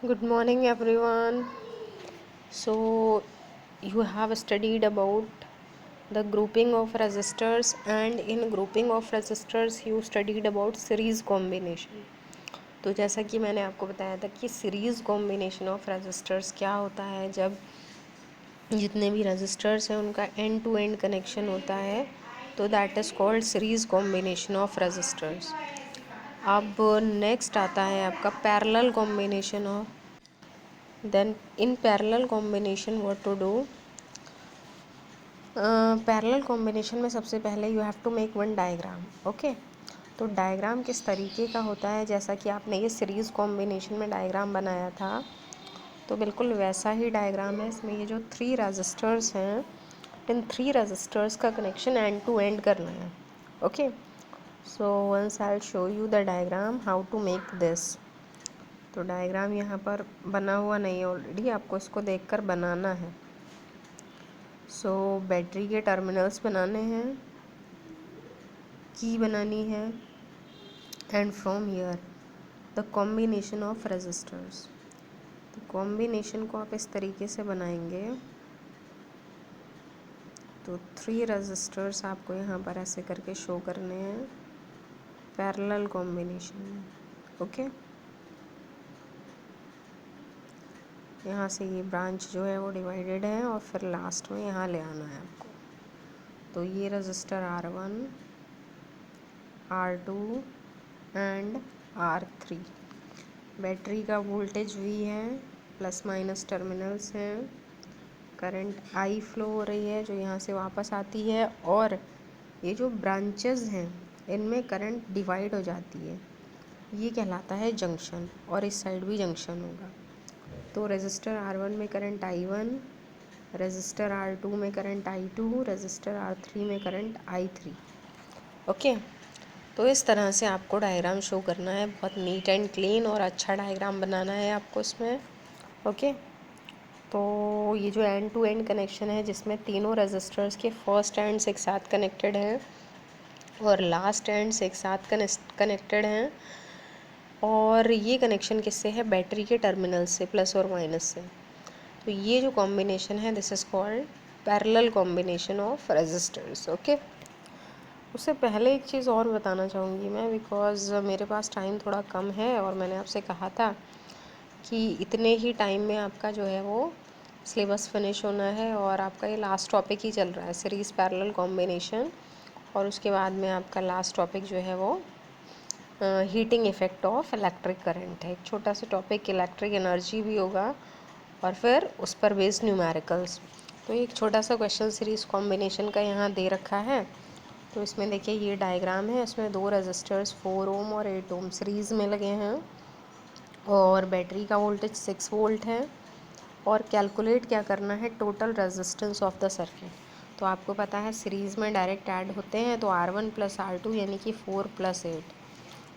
Good morning, everyone. So, you have studied about the grouping of resistors, and in grouping of resistors, you studied about series combination. तो जैसा कि मैंने आपको बताया था कि सीरीज़ कॉम्बिनेशन ऑफ रेजिस्टर्स क्या होता है, जब जितने भी रेजिस्टर्स हैं उनका एंड टू एंड कनेक्शन होता है, तो that is called series combination of resistors. अब नेक्स्ट आता है आपका parallel combination of. Then in parallel combination what to do, parallel combination में सबसे पहले you have to make one diagram. Okay, तो डायग्राम किस तरीके का होता है, जैसा कि आपने ये सीरीज़ कॉम्बिनेशन में डायग्राम बनाया था, तो बिल्कुल वैसा ही डायग्राम है। इसमें ये जो थ्री रजिस्टर्स हैं, इन थ्री रजिस्टर्स का कनेक्शन एंड टू एंड करना है। Okay, so once I will show you the diagram how to make this. तो डायग्राम यहाँ पर बना हुआ नहीं है ऑलरेडी, आपको इसको देखकर बनाना है। सो बैटरी के टर्मिनल्स बनाने हैं, की बनानी है, and from here the combination of resistors. तो कॉम्बिनेशन को आप इस तरीके से बनाएंगे, तो थ्री रेजिस्टर्स आपको यहाँ पर ऐसे करके शो करने हैं पैरेलल कॉम्बिनेशन में। ओके, यहाँ से ये ब्रांच जो है वो डिवाइडेड है और फिर लास्ट में यहाँ ले आना है आपको। तो ये register R1, R2 and R3। Battery का वोल्टेज V है, प्लस माइनस टर्मिनल्स हैं, करंट I फ्लो हो रही है जो यहाँ से वापस आती है, और ये जो ब्रांचेस हैं इनमें करंट डिवाइड हो जाती है, ये कहलाता है जंक्शन, और इस साइड भी जंक्शन होगा। तो रेजिस्टर R1 में करंट I1, रेजिस्टर R2 में करंट I2, रेजिस्टर R3 में करंट I3। ओके, तो इस तरह से आपको डायग्राम शो करना है, बहुत नीट एंड क्लीन और अच्छा डायग्राम बनाना है आपको इसमें। ओके, तो ये जो एंड टू एंड कनेक्शन है, जिसमें तीनों रेजिस्टर्स के फर्स्ट एंड्स एक साथ कनेक्टेड हैं और लास्ट एंड्स एक साथ कनेक्टेड हैं, और ये कनेक्शन किससे है, बैटरी के टर्मिनल से, प्लस और माइनस से। तो ये जो कॉम्बिनेशन है this is called parallel combination of resistors. Okay, उससे पहले एक चीज़ और बताना चाहूँगी मैं, बिकॉज़ मेरे पास टाइम थोड़ा कम है और मैंने आपसे कहा था कि इतने ही टाइम में आपका जो है वो सिलेबस फिनिश होना है, और आपका ये लास्ट टॉपिक ही चल रहा है, सीरीज़ पैरेलल कॉम्बिनेशन, और उसके बाद में आपका लास्ट टॉपिक जो है वो heating effect of electric current है। एक छोटा सा टॉपिक इलेक्ट्रिक एनर्जी भी होगा, और फिर उस पर बेस्ड न्यूमेरिकल्स। तो एक छोटा सा क्वेश्चन सीरीज़ कॉम्बिनेशन का यहाँ दे रखा है। तो इसमें देखिए ये डायग्राम है, इसमें दो रेजिस्टर्स 4 ओम और 8 ओम सीरीज़ में लगे हैं, और बैटरी का वोल्टेज 6 वोल्ट है, और कैलकुलेट क्या करना है, total resistance of the circuit. तो आपको पता है सीरीज़ में डायरेक्ट ऐड होते हैं, तो R1 प्लस R2 यानी कि 4 प्लस 8,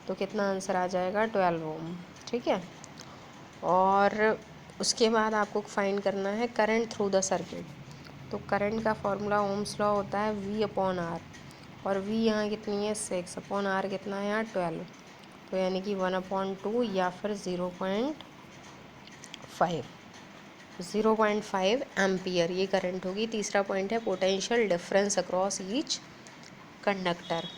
तो कितना आंसर आ जाएगा, 12 ओम। ठीक है, और उसके बाद आपको फाइंड करना है करंट थ्रू द सर्किट। तो करंट का फॉर्मूला ओम्स लॉ होता है V/R, और V यहाँ कितनी है, 6/R कितना है यहाँ, 12, तो यानी कि 1/2 या फिर 0.5, 0.5 एम्पियर ये करंट होगी। तीसरा पॉइंट है potential difference across each conductor.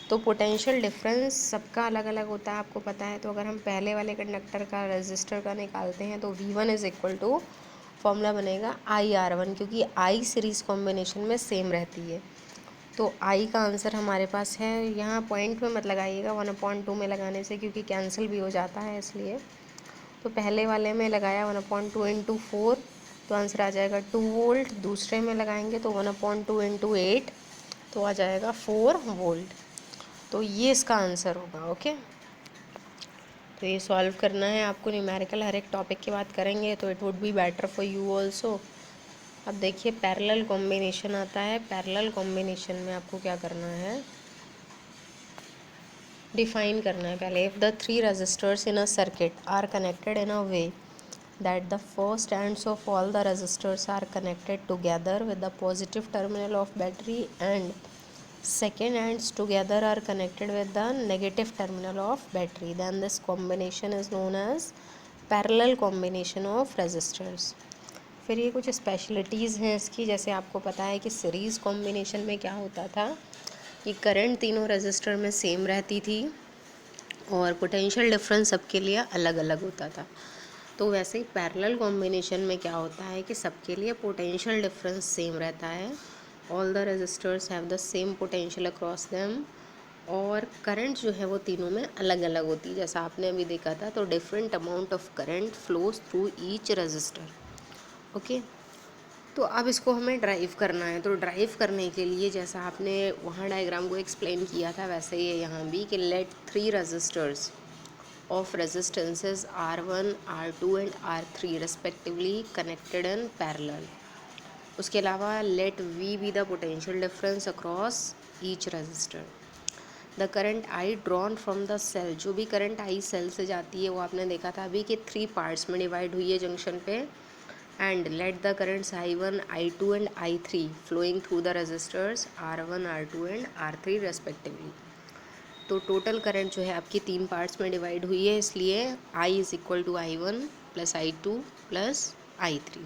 तो पोटेंशियल डिफरेंस सबका अलग अलग होता है, आपको पता है। तो अगर हम पहले वाले कंडक्टर का, रेजिस्टर का निकालते हैं, तो V1 is equal to, formula बनेगा IR1, क्योंकि I सीरीज़ कॉम्बिनेशन में सेम रहती है। तो I का आंसर हमारे पास है, यहाँ पॉइंट में मत लगाइएगा 1/2 में लगाने से, क्योंकि कैंसिल भी हो जाता है इसलिए। तो पहले वाले में लगाया 1/2 इंटू 4, तो आंसर आ जाएगा 2 वोल्ट। दूसरे में लगाएंगे तो 1/2 इंटू 8, तो आ जाएगा 4 वोल्ट। तो ये इसका आंसर होगा। ओके, तो ये सॉल्व करना है आपको। न्यूमेरिकल हर एक टॉपिक की बात करेंगे, तो it would be better for you also. अब देखिए पैरेलल कॉम्बिनेशन आता है। पैरेलल कॉम्बिनेशन में आपको क्या करना है, डिफाइन करना है पहले। If the three resistors in a circuit are connected in a way that the first ends of all the resistors are connected together with the positive terminal of battery, and second ends together are connected with the negative terminal of battery, then this combination is known as parallel combination of resistors. फिर ये कुछ specialities हैं इसकी, जैसे आपको पता है कि सीरीज़ कॉम्बिनेशन में क्या होता था कि करंट तीनों रेजिस्टर में सेम रहती थी और पोटेंशियल डिफरेंस सबके लिए अलग अलग होता था। तो वैसे ही पैरेलल कॉम्बिनेशन में क्या होता है कि सबके लिए पोटेंशियल डिफरेंस सेम रहता है, all the resistors have the same potential across them, और करंट जो है वो तीनों में अलग अलग होती है, जैसा आपने अभी देखा था। तो different amount of current flows through each resistor. Okay, तो अब इसको हमें ड्राइव करना है। तो ड्राइव करने के लिए जैसा आपने वहाँ डायग्राम को एक्सप्लेन किया था वैसे ही है यहाँ भी, कि let 3 resistors of resistances R1, R2 and R3 respectively connected in parallel। उसके अलावा let V be the potential difference across each resistor। The current I drawn from the cell, जो भी करंट I सेल से जाती है वो आपने देखा था अभी कि 3 पार्ट्स में डिवाइड हुई है जंक्शन पे। And let the currents I1, I2 and I3 flowing through the resistors R1, R2 and R3 respectively। तो टोटल करंट जो है आपकी 3 पार्ट्स में डिवाइड हुई है, इसलिए I is equal to I1 plus I2 plus I3।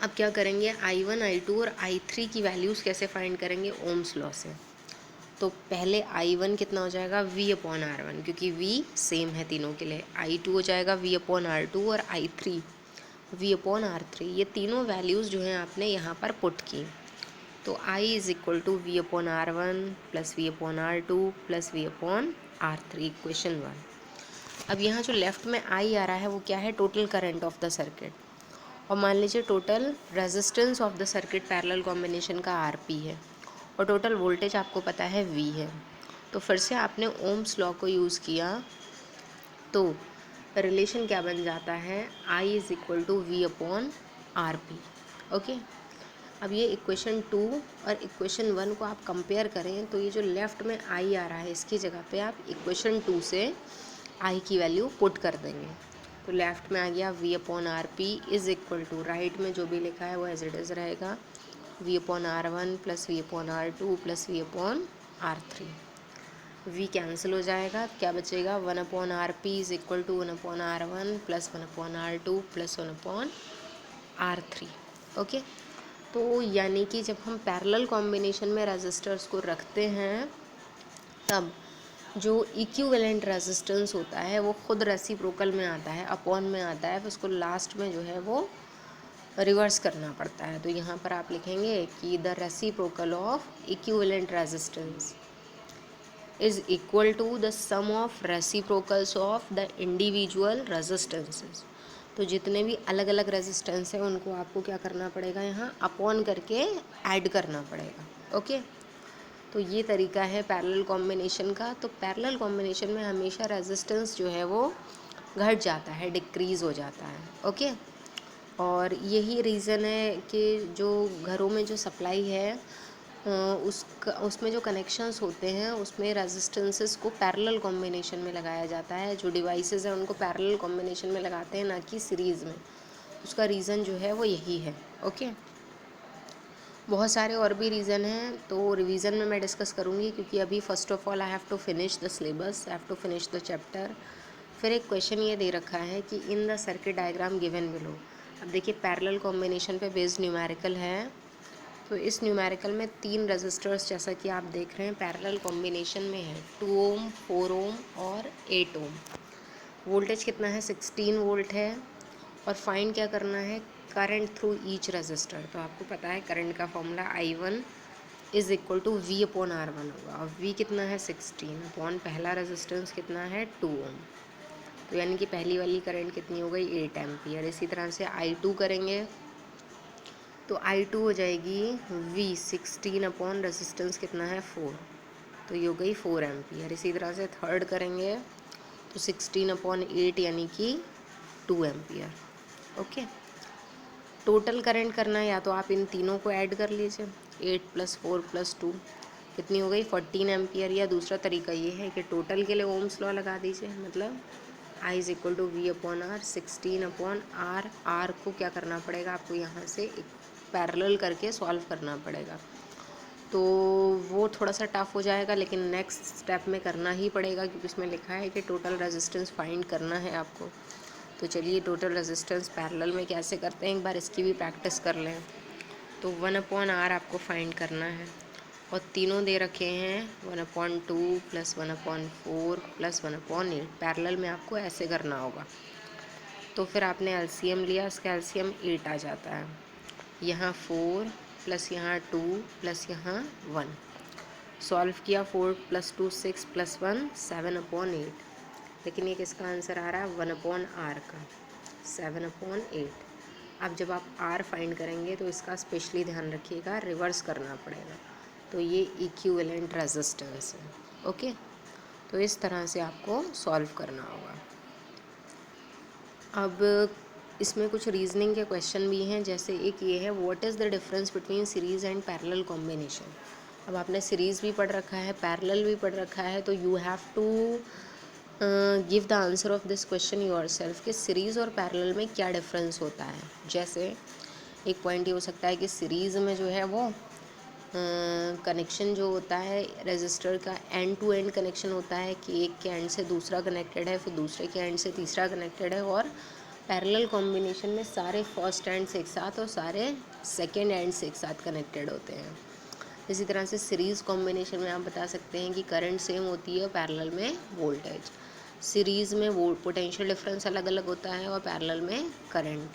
अब क्या करेंगे, I1, I2 और I3 की वैल्यूज़ कैसे फाइंड करेंगे, ओम्स लॉ से। तो पहले I1 कितना हो जाएगा, V अपॉन R1, क्योंकि V सेम है तीनों के लिए। I2 हो जाएगा V अपॉन R2 और I3 V अपॉन R3। ये तीनों वैल्यूज़ जो हैं आपने यहाँ पर पुट की। तो I is equal to V upon R1 plus V upon R2 plus V upon R3, equation 1। अब यहाँ जो लेफ़्ट में I आ रहा है वो क्या है, total current of the circuit. और मान लीजिए total resistance of the circuit parallel combination का RP है, और टोटल वोल्टेज आपको पता है V है। तो फिर से आपने ओम्स लॉ को यूज़ किया, तो रिलेशन क्या बन जाता है, I is equal to V upon RP। Okay, अब ये इक्वेशन 2 और इक्वेशन 1 को आप कंपेयर करें तो ये जो लेफ़्ट में I आ रहा है इसकी जगह पे आप इक्वेशन 2 से I की वैल्यू पुट कर देंगे। तो लेफ़्ट में आ गया V upon RP is equal to, right में जो भी लिखा है वो एज इट इज़ रहेगा, V upon R1 plus V upon R2 plus V upon R3। V cancel हो जाएगा, क्या बचेगा, 1 upon RP is equal to 1 upon R1 plus 1 upon R2 plus 1 upon R3। Okay, तो यानी कि जब हम पैरेलल कॉम्बिनेशन में रेजिस्टर्स को रखते हैं तब जो इक्विवेलेंट रेजिस्टेंस होता है वो खुद रेसिप्रोकल में आता है, अपॉन में आता है, फिर उसको लास्ट में जो है वो रिवर्स करना पड़ता है। तो यहाँ पर आप लिखेंगे कि the reciprocal of equivalent resistance is equal to the sum of reciprocals of the individual resistances. तो जितने भी अलग अलग रेजिस्टेंस हैं उनको आपको क्या करना पड़ेगा, यहाँ अपॉन करके ऐड करना पड़ेगा। ओके, तो ये तरीका है पैरेलल कॉम्बिनेशन का। तो पैरेलल कॉम्बिनेशन में हमेशा रेजिस्टेंस जो है वो घट जाता है, डिक्रीज़ हो जाता है। ओके, और यही रीज़न है कि जो घरों में जो सप्लाई है उसमें जो कनेक्शंस होते हैं उसमें रेजिस्टेंसेस को पैरेलल कॉम्बिनेशन में लगाया जाता है। जो डिवाइसेस हैं उनको पैरेलल कॉम्बिनेशन में लगाते हैं, ना कि सीरीज़ में। उसका रीज़न जो है वो यही है। ओके, बहुत सारे और भी रीज़न हैं, तो रिवीजन में मैं डिस्कस करूँगी, क्योंकि अभी first of all I have to finish the syllabus, I have to finish the chapter. फिर एक क्वेश्चन ये दे रखा है कि in the circuit diagram given below. अब देखिए पैरेलल कॉम्बिनेशन पे बेस्ड न्यूमेरिकल है, तो इस न्यूमेरिकल में 3 रजिस्टर्स जैसा कि आप देख रहे हैं पैरेलल कॉम्बिनेशन में है, 2 ओम, 4 ओम और 8 ओम। वोल्टेज कितना है, 16 वोल्ट है। और फाइंड क्या करना है, करंट थ्रू ईच रजिस्टर। तो आपको पता है करंट का formula I1 is equal to V upon R1 होगा। और V कितना है, 16 अपॉन पहला रेजिस्टेंस कितना है, 2 ओम। तो यानी कि पहली वाली करंट कितनी हो गई, 8 एम्पियर। इसी तरह से I2 करेंगे तो I2 हो जाएगी V 16 अपॉन रेजिस्टेंस कितना है, 4, तो ये हो गई 4 एम्पियर। इसी तरह से थर्ड करेंगे तो 16 अपॉन 8 यानी कि 2 एम्पियर। ओके, टोटल करंट करना है, या तो आप इन तीनों को ऐड कर लीजिए, 8 + 4 + 2 कितनी हो गई, 14 एम्पियर। या दूसरा तरीका ये है कि टोटल के लिए ओम्स लॉ लगा दीजिए, मतलब I is equal to V upon R, 16 upon R को क्या करना पड़ेगा आपको, यहाँ से एक पैरेलल करके सॉल्व करना पड़ेगा। तो वो थोड़ा सा टफ हो जाएगा, लेकिन नेक्स्ट स्टेप में करना ही पड़ेगा, क्योंकि इसमें लिखा है कि टोटल रेजिस्टेंस फाइंड करना है आपको। तो चलिए टोटल रेजिस्टेंस पैरेलल में कैसे करते हैं एक बार इसकी भी प्रैक्टिस कर लें। तो 1/r आपको फाइंड करना है और तीनों दे रखे हैं 1/2 + 1/4 + 1/8। पैरेलल में आपको ऐसे करना होगा। तो फिर आपने एलसीएम लिया, इसका एलसीएम 8 आ जाता है। यहाँ 4 प्लस यहाँ 2 प्लस यहाँ 1 सॉल्व किया। 4 + 2 6 + 1 7/8। लेकिन ये किसका आंसर आ रहा है 1/r का 7/8। अब जब आप r फाइंड करेंगे तो इसका स्पेशली ध्यान रखिएगा, रिवर्स करना पड़ेगा। तो ये इक्विवेलेंट रेजिस्टेंस है। ओके, तो इस तरह से आपको सॉल्व करना होगा। अब इसमें कुछ रीजनिंग के क्वेश्चन भी हैं, जैसे एक ये है what is the difference between series and parallel combination. अब आपने सीरीज़ भी पढ़ रखा है, पैरेलल भी पढ़ रखा है, तो you have to give the answer of this question yourself कि सीरीज़ और पैरेलल में क्या डिफरेंस होता है। जैसे एक पॉइंट ये हो सकता है कि सीरीज़ में जो है वो कनेक्शन जो होता है रेजिस्टर का एंड टू एंड कनेक्शन होता है कि एक के एंड से दूसरा कनेक्टेड है, फिर दूसरे के एंड से तीसरा कनेक्टेड है। और पैरेलल कॉम्बिनेशन में सारे फर्स्ट एंड से एक साथ और सारे सेकेंड एंड से एक साथ कनेक्टेड होते हैं। इसी तरह से सीरीज़ कॉम्बिनेशन में आप बता सकते हैं कि करंट सेम होती है और पैरेलल में वोल्टेज। सीरीज़ में वो पोटेंशियल डिफरेंस अलग अलग होता है और पैरेलल में करंट।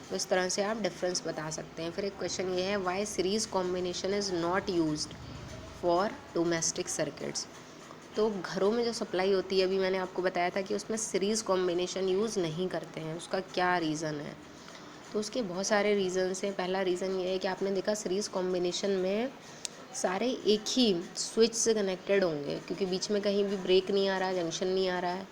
तो इस तरह से आप डिफरेंस बता सकते हैं। फिर एक क्वेश्चन ये है why series combination is not used for domestic circuits. तो घरों में जो सप्लाई होती है, अभी मैंने आपको बताया था कि उसमें सीरीज़ कॉम्बिनेशन यूज़ नहीं करते हैं, उसका क्या रीज़न है। तो उसके बहुत सारे रीज़न्स हैं। पहला रीज़न ये है कि आपने देखा सीरीज़ कॉम्बिनेशन में सारे एक ही स्विच से कनेक्टेड होंगे, क्योंकि बीच में कहीं भी ब्रेक नहीं आ रहा है, जंक्शन नहीं आ रहा है।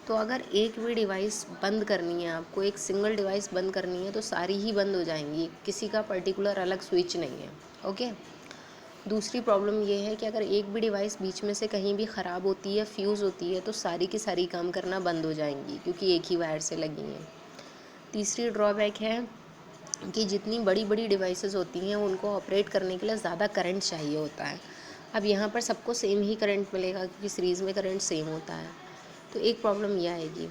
तो अगर एक भी डिवाइस बंद करनी है, आपको एक सिंगल डिवाइस बंद करनी है, तो सारी ही बंद हो जाएंगी, किसी का पर्टिकुलर अलग स्विच नहीं है। ओके। दूसरी प्रॉब्लम ये है कि अगर एक भी डिवाइस बीच में से कहीं भी ख़राब होती है, फ्यूज़ होती है, तो सारी की सारी काम करना बंद हो जाएंगी, क्योंकि एक ही वायर से लगी हैं। तीसरी ड्रॉबैक है कि जितनी बड़ी बड़ी डिवाइसेस होती हैं उनको ऑपरेट करने के लिए ज़्यादा करंट चाहिए होता है। अब यहाँ पर सबको सेम ही करंट मिलेगा, क्योंकि सीरीज़ में करंट सेम होता है। तो एक प्रॉब्लम यह आएगी।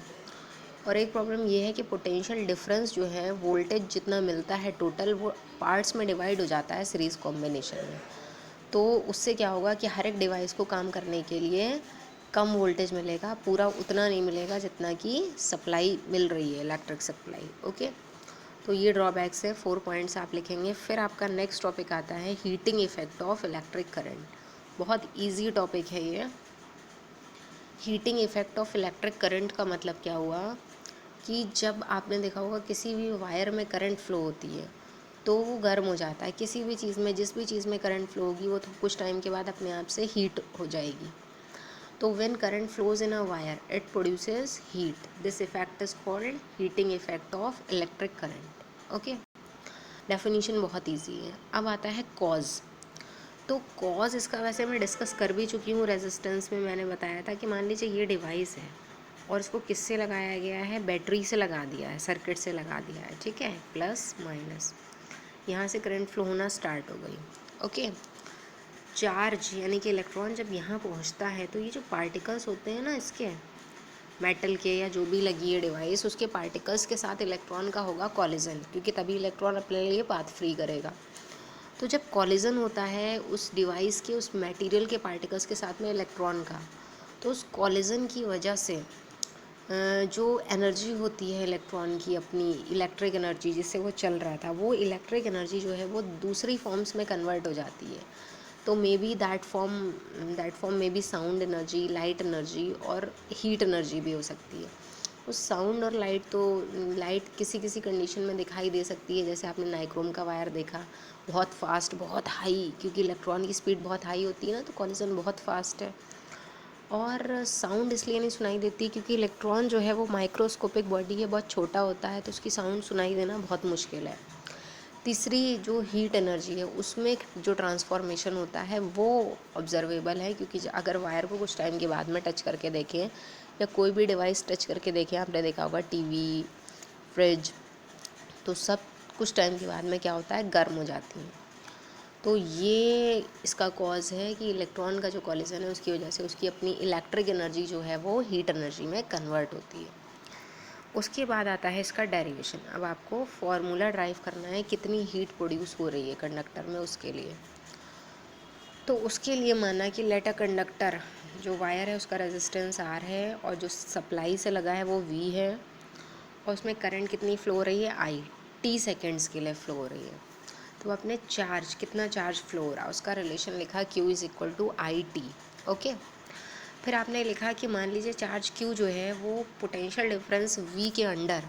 और एक प्रॉब्लम ये है कि पोटेंशियल डिफरेंस जो है, वोल्टेज जितना मिलता है टोटल, वो पार्ट्स में डिवाइड हो जाता है सीरीज़ कॉम्बिनेशन में। तो उससे क्या होगा कि हर एक डिवाइस को काम करने के लिए कम वोल्टेज मिलेगा, पूरा उतना नहीं मिलेगा जितना कि सप्लाई मिल रही है, इलेक्ट्रिक सप्लाई। ओके, तो ये ड्रॉबैक्स है। 4 पॉइंट्स आप लिखेंगे। फिर आपका नेक्स्ट टॉपिक आता है heating effect of electric current. बहुत इजी टॉपिक है ये। Heating effect of electric current का मतलब क्या हुआ कि जब आपने देखा होगा किसी भी वायर में करंट फ्लो होती है तो वो गर्म हो जाता है। किसी भी चीज़ में, जिस भी चीज़ में करंट फ्लो होगी, वो तो कुछ टाइम के बाद अपने आप से हीट हो जाएगी। तो when current flows in a wire it produces heat. This effect is called heating effect of electric current. Okay, definition बहुत इजी है। अब आता है कॉज। तो कॉज इसका वैसे मैं डिस्कस कर भी चुकी हूँ रेजिस्टेंस में। मैंने बताया था कि मान लीजिए ये डिवाइस है और इसको किससे लगाया गया है, बैटरी से लगा दिया है, सर्किट से लगा दिया है, ठीक है, प्लस माइनस। यहाँ से करंट फ्लो होना स्टार्ट हो गई। ओके, चार्ज यानी कि इलेक्ट्रॉन जब यहाँ पहुँचता है तो ये जो पार्टिकल्स होते हैं ना इसके, मेटल के या जो भी लगी है डिवाइस, उसके पार्टिकल्स के साथ इलेक्ट्रॉन का होगा कॉलिजन, क्योंकि तभी इलेक्ट्रॉन अपने लिए पाथ फ्री करेगा। तो जब कॉलिजन होता है उस डिवाइस के, उस मटेरियल के पार्टिकल्स के साथ में इलेक्ट्रॉन का, तो उस कॉलिजन की वजह से जो एनर्जी होती है इलेक्ट्रॉन की, अपनी इलेक्ट्रिक एनर्जी जिससे वो चल रहा था, वो इलेक्ट्रिक एनर्जी जो है वो दूसरी फॉर्म्स में कन्वर्ट हो जाती है। तो may be that form may be sound energy, light energy और हीट एनर्जी भी हो सकती है। उस साउंड और लाइट, तो लाइट किसी किसी कंडीशन में दिखाई दे सकती है, जैसे आपने नाइक्रोम का वायर देखा, बहुत फास्ट, बहुत हाई, क्योंकि इलेक्ट्रॉन की स्पीड बहुत हाई होती है ना, तो कॉलिजन बहुत फास्ट है। और साउंड इसलिए नहीं सुनाई देती क्योंकि इलेक्ट्रॉन जो है वो माइक्रोस्कोपिक बॉडी है, बहुत छोटा होता है, तो उसकी साउंड सुनाई देना बहुत मुश्किल है। तीसरी जो हीट एनर्जी है, उसमें जो ट्रांसफॉर्मेशन होता है वो ऑब्जर्वेबल है, क्योंकि अगर वायर को कुछ टाइम के बाद में टच करके देखें या कोई भी डिवाइस टच करके देखें, आपने देखा होगा टीवी, फ्रिज, तो सब कुछ टाइम के बाद में क्या होता है, गर्म हो जाती हैं। तो ये इसका कॉज है कि इलेक्ट्रॉन का जो कॉलिजन है उसकी वजह से उसकी अपनी इलेक्ट्रिक एनर्जी जो है वो हीट एनर्जी में कन्वर्ट होती है। उसके बाद आता है इसका डेरिवेशन। अब आपको फॉर्मूला ड्राइव करना है कितनी हीट प्रोड्यूस हो रही है कंडक्टर में, उसके लिए। तो उसके लिए माना कि लेट अ कंडक्टर, जो वायर है उसका रेजिस्टेंस R है और जो सप्लाई से लगा है वो V है, और उसमें करंट कितनी फ़्लो हो रही है, I, t सेकेंड्स के लिए फ़्लो हो रही है। तो आपने चार्ज, कितना चार्ज फ़्लो हो रहा है उसका रिलेशन लिखा, Q is equal to IT। Okay, फिर आपने लिखा कि मान लीजिए चार्ज Q जो है वो पोटेंशियल डिफरेंस V के अंडर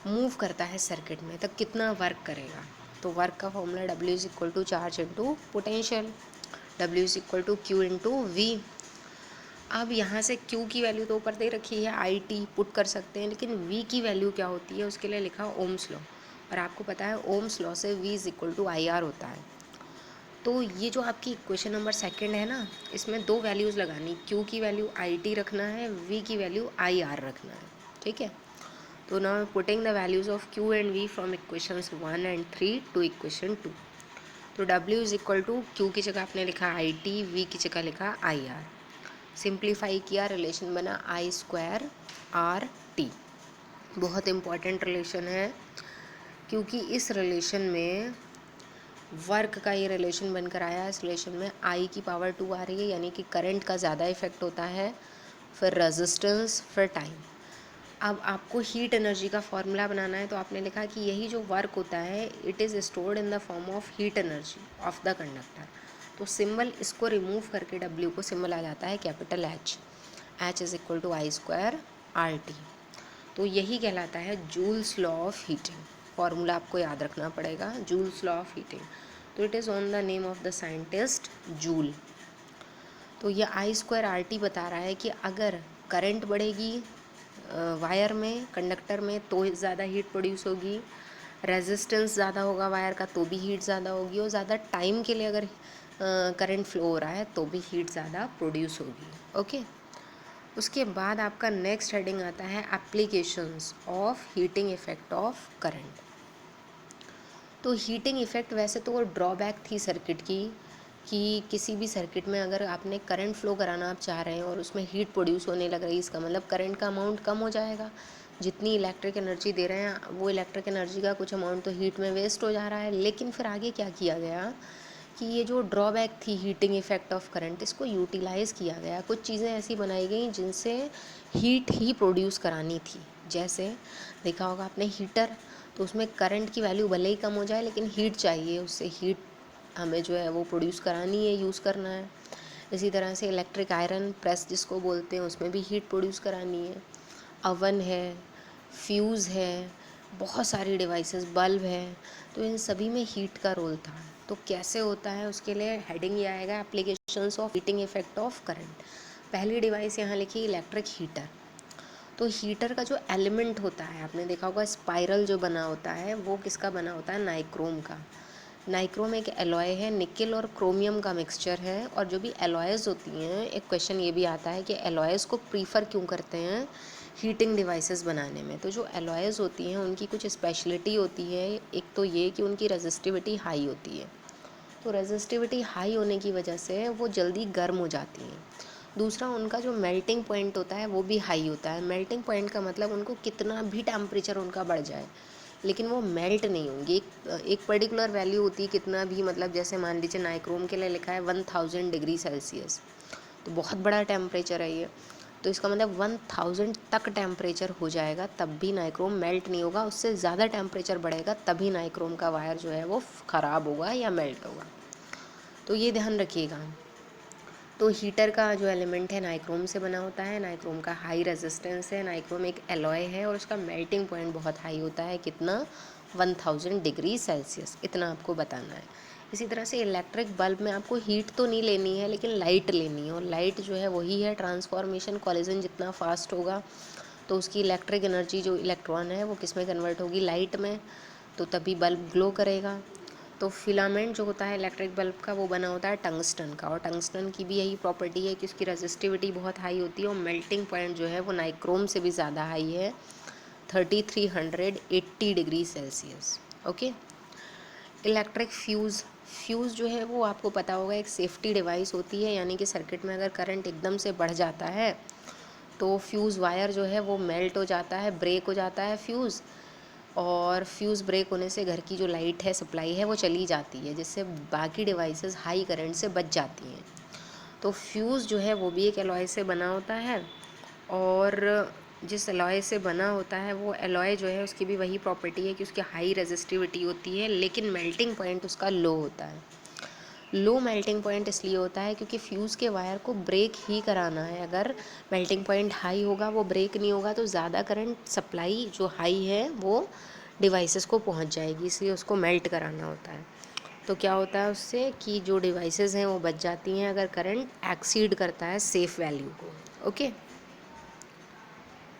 मूव करता है सर्किट में, तब कितना वर्क करेगा। तो वर्क का formula W is equal to charge into potential, W is equal to Q into V। अब यहाँ से Q की वैल्यू तो ऊपर दे रखी है, IT पुट कर सकते हैं, लेकिन V की वैल्यू क्या होती है उसके लिए लिखा ओम्स लॉ, और आपको पता है ओम्स लॉ से V is equal to IR होता है। तो ये जो आपकी इक्वेशन नंबर सेकंड है ना, इसमें दो वैल्यूज़ लगानी, Q की वैल्यू IT रखना है, V की वैल्यू IR रखना है, ठीक है। तो now putting the values of Q and V from equations 1 and 3 to equation 2। तो W is equal to Q की जगह आपने लिखा IT, V की जगह लिखा IR। सिंप्लीफाई किया, रिलेशन बना I² RT। बहुत इम्पॉर्टेंट रिलेशन है, क्योंकि इस रिलेशन में वर्क का ये रिलेशन बनकर आया। इस रिलेशन में I की पावर 2 आ रही है, यानी कि करंट का ज़्यादा इफेक्ट होता है, फिर रेजिस्टेंस, फिर टाइम। अब आपको हीट एनर्जी का फॉर्मूला बनाना है, तो आपने लिखा कि यही जो वर्क होता है it is stored in the form of heat energy of the conductor. तो सिंबल इसको रिमूव करके W को सिंबल आ जाता है capital H, H is equal to I² RT। तो यही कहलाता है Joule's law of heating. Formula आपको याद रखना पड़ेगा, जूल्स लॉ ऑफ हीटिंग। तो it is on the name of the scientist Joule. तो ये I² RT बता रहा है कि अगर करंट बढ़ेगी वायर में, कंडक्टर में, तो ज़्यादा हीट प्रोड्यूस होगी, रेजिस्टेंस ज़्यादा होगा वायर का तो भी हीट ज़्यादा होगी, और ज़्यादा टाइम के लिए अगर करंट फ्लो हो रहा है तो भी हीट ज़्यादा प्रोड्यूस होगी। ओके, उसके बाद आपका नेक्स्ट हेडिंग आता है applications of heating effect of current. तो हीटिंग इफ़ेक्ट वैसे तो वो ड्रॉबैक थी सर्किट की, कि किसी भी सर्किट में अगर आपने करंट फ्लो कराना आप चाह रहे हैं और उसमें हीट प्रोड्यूस होने लग रही है, इसका मतलब करंट का अमाउंट कम हो जाएगा। जितनी इलेक्ट्रिक एनर्जी दे रहे हैं वो इलेक्ट्रिक एनर्जी का कुछ अमाउंट तो हीट में वेस्ट हो जा रहा है। लेकिन फिर आगे क्या किया गया कि ये जो ड्रॉबैक थी हीटिंग इफ़ेक्ट ऑफ करंट, इसको यूटिलाइज़ किया गया। कुछ चीज़ें ऐसी बनाई गई जिनसे हीट ही प्रोड्यूस करानी थी। जैसे देखा होगा आपने हीटर, तो उसमें करंट की वैल्यू भले ही कम हो जाए लेकिन हीट चाहिए, उससे हीट हमें जो है वो प्रोड्यूस करानी है, यूज़ करना है। इसी तरह से इलेक्ट्रिक आयरन प्रेस जिसको बोलते हैं, उसमें भी हीट प्रोड्यूस करानी है। अवन है, फ्यूज़ है, बहुत सारी डिवाइसेस, बल्ब है, तो इन सभी में हीट का रोल था। तो कैसे होता है उसके लिए हेडिंग ये आएगा, applications of heating effect of current. पहली डिवाइस यहाँ लिखी इलेक्ट्रिक हीटर। तो हीटर का जो एलिमेंट होता है, आपने देखा होगा स्पाइरल जो बना होता है वो किसका बना होता है, नाइक्रोम का। नाइक्रोम एक एलॉय है, निकल और क्रोमियम का मिक्सचर है। और जो भी एलॉयज़ होती हैं, एक क्वेश्चन ये भी आता है कि एलॉयज़ को प्रीफर क्यों करते हैं हीटिंग डिवाइसेस बनाने में। तो जो एलॉयज़ होती हैं उनकी कुछ स्पेशलिटी होती है। एक तो ये कि उनकी रेजिस्टिविटी हाई होती है, तो रेजिस्टिविटी हाई होने की वजह से वो जल्दी गर्म हो जाती हैं। दूसरा, उनका जो मेल्टिंग पॉइंट होता है वो भी हाई होता है। मेल्टिंग पॉइंट का मतलब उनको कितना भी टेम्परेचर उनका बढ़ जाए लेकिन वो मेल्ट नहीं होंगी। एक पर्टिकुलर वैल्यू होती है, कितना भी, मतलब जैसे मान लीजिए नाइक्रोम के लिए लिखा है 1000 डिग्री सेल्सियस, तो बहुत बड़ा टेम्परेचर है ये। तो इसका मतलब 1000 तक टेम्परेचर हो जाएगा तब भी नाइक्रोम मेल्ट नहीं होगा। उससे ज़्यादा टेम्परेचर बढ़ेगा तभी नाइक्रोम का वायर जो है वो ख़राब होगा या मेल्ट होगा। तो ये ध्यान रखिएगा। तो हीटर का जो एलिमेंट है नाइक्रोम से बना होता है। नाइक्रोम का हाई रेजिस्टेंस है। नाइक्रोम एक एलॉय है और उसका मेल्टिंग पॉइंट बहुत हाई होता है, कितना, 1000 डिग्री सेल्सियस। इतना आपको बताना है। इसी तरह से इलेक्ट्रिक बल्ब में आपको हीट तो नहीं लेनी है लेकिन लाइट लेनी है, और लाइट जो है वही है ट्रांसफॉर्मेशन। कॉलिजन जितना फास्ट होगा तो उसकी इलेक्ट्रिक एनर्जी, जो इलेक्ट्रॉन है, वो किस में कन्वर्ट होगी, लाइट में, तो तभी बल्ब ग्लो करेगा। तो फिलामेंट जो होता है इलेक्ट्रिक बल्ब का वो बना होता है टंगस्टन का, और टंगस्टन की भी यही प्रॉपर्टी है कि उसकी रेजिस्टिविटी बहुत हाई होती है और मेल्टिंग पॉइंट जो है वो नाइक्रोम से भी ज़्यादा हाई है, 3380 degree Celsius. Okay. Electric fuse, fuse जो है वो आपको पता होगा एक सेफ्टी डिवाइस होती है, यानी कि सर्किट में अगर करंट एकदम से बढ़ जाता है तो फ्यूज़ वायर जो है वो मेल्ट हो जाता है, ब्रेक हो जाता है फ्यूज़, और फ्यूज़ ब्रेक होने से घर की जो लाइट है, सप्लाई है, वो चली जाती है, जिससे बाकी डिवाइसेस हाई करंट से बच जाती हैं। तो फ्यूज़ जो है वो भी एक एलॉय से बना होता है, और जिस एलॉय से बना होता है वो एलॉय जो है उसकी भी वही प्रॉपर्टी है कि उसकी हाई रेजिस्टिविटी होती है, लेकिन मेल्टिंग पॉइंट उसका लो होता है। लो मेल्टिंग पॉइंट इसलिए होता है क्योंकि फ्यूज़ के वायर को ब्रेक ही कराना है। अगर मेल्टिंग पॉइंट हाई होगा, वो ब्रेक नहीं होगा, तो ज़्यादा करंट सप्लाई जो हाई है वो डिवाइसेस को पहुंच जाएगी, इसलिए उसको मेल्ट कराना होता है। तो क्या होता है उससे कि जो डिवाइसेस हैं वो बच जाती हैं अगर करंट एक्सीड करता है सेफ़ वैल्यू को। ओके।